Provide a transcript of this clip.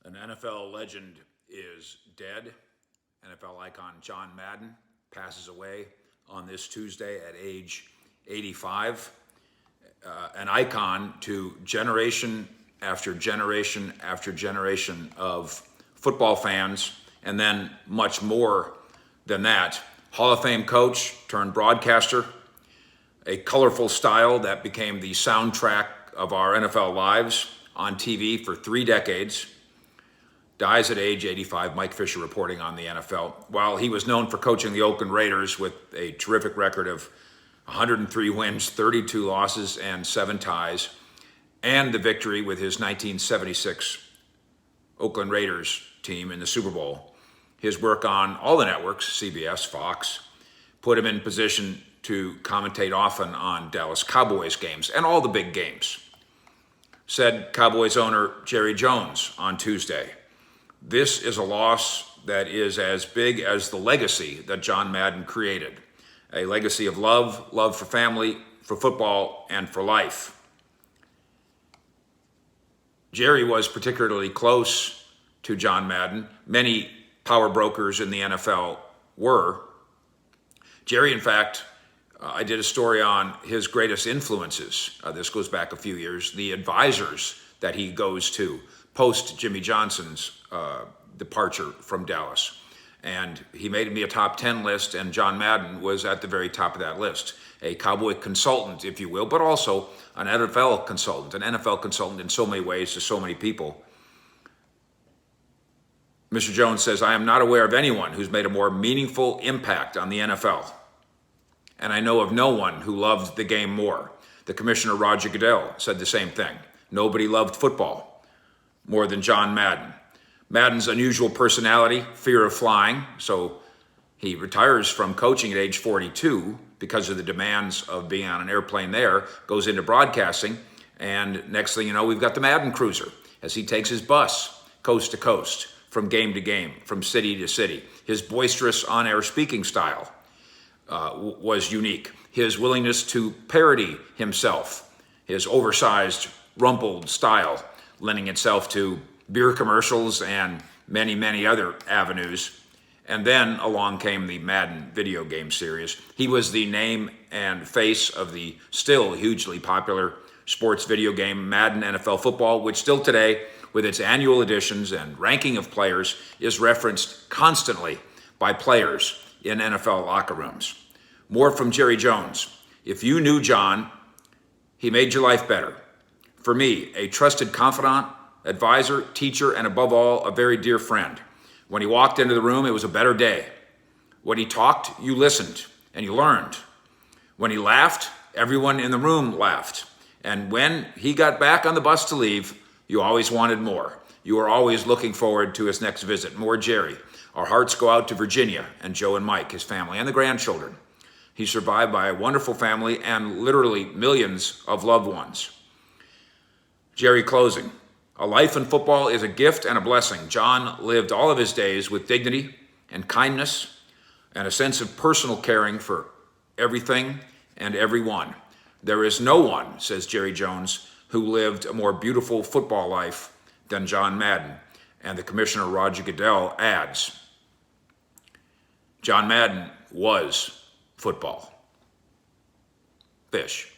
An NFL legend is dead. NFL icon John Madden passes away on this Tuesday at age 85. An icon to generation after generation after generation of football fans, and then much more than that. Hall of Fame coach turned broadcaster, a colorful style that became the soundtrack of our NFL lives on TV for 3 decades. Dies at age 85. Mike Fisher reporting on the NFL. While he was known for coaching the Oakland Raiders with a terrific record of 103 wins, 32 losses, and 7 ties, and the victory with his 1976 Oakland Raiders team in the Super Bowl, his work on all the networks, CBS, Fox, put him in position to commentate often on Dallas Cowboys games and all the big games. Said Cowboys owner Jerry Jones on Tuesday, "This is a loss that is as big as the legacy that John Madden created. A legacy of love for family, for football, and for life." Jerry was particularly close to John Madden. Many power brokers in the NFL were. Jerry, in fact, I did a story on his greatest influences. This goes back a few years. The advisors that he goes to post Jimmy Johnson's departure from Dallas. And he made me a top 10 list, and John Madden was at the very top of that list. A Cowboy consultant, if you will, but also an NFL consultant in so many ways to so many people. Mr. Jones says, "I am not aware of anyone who's made a more meaningful impact on the NFL. And I know of no one who loved the game more." The commissioner, Roger Goodell, said the same thing. Nobody loved football more than John Madden. Madden's unusual personality, fear of flying, so he retires from coaching at age 42 because of the demands of being on an airplane there, goes into broadcasting, and next thing you know, we've got the Madden Cruiser as he takes his bus coast to coast, from game to game, from city to city. His boisterous on-air speaking style was unique. His willingness to parody himself, his oversized, rumpled style, lending itself to beer commercials and many, many other avenues. And then along came the Madden video game series. He was the name and face of the still hugely popular sports video game Madden NFL Football, which still today, with its annual editions and ranking of players, is referenced constantly by players in NFL locker rooms. More from Jerry Jones. "If you knew John, he made your life better. For me, a trusted confidant, advisor, teacher, and above all, a very dear friend. When he walked into the room, it was a better day. When he talked, you listened and you learned. When he laughed, everyone in the room laughed. And when he got back on the bus to leave, you always wanted more. You were always looking forward to his next visit." More Jerry. Our hearts go out to Virginia and Joe and Mike, his family, and the grandchildren. He's survived by a wonderful family and literally millions of loved ones. Jerry closing. "A life in football is a gift and a blessing. John lived all of his days with dignity and kindness and a sense of personal caring for everything and everyone. There is no one," says Jerry Jones, "who lived a more beautiful football life than John Madden." And the commissioner, Roger Goodell, adds, "John Madden was football." Fish.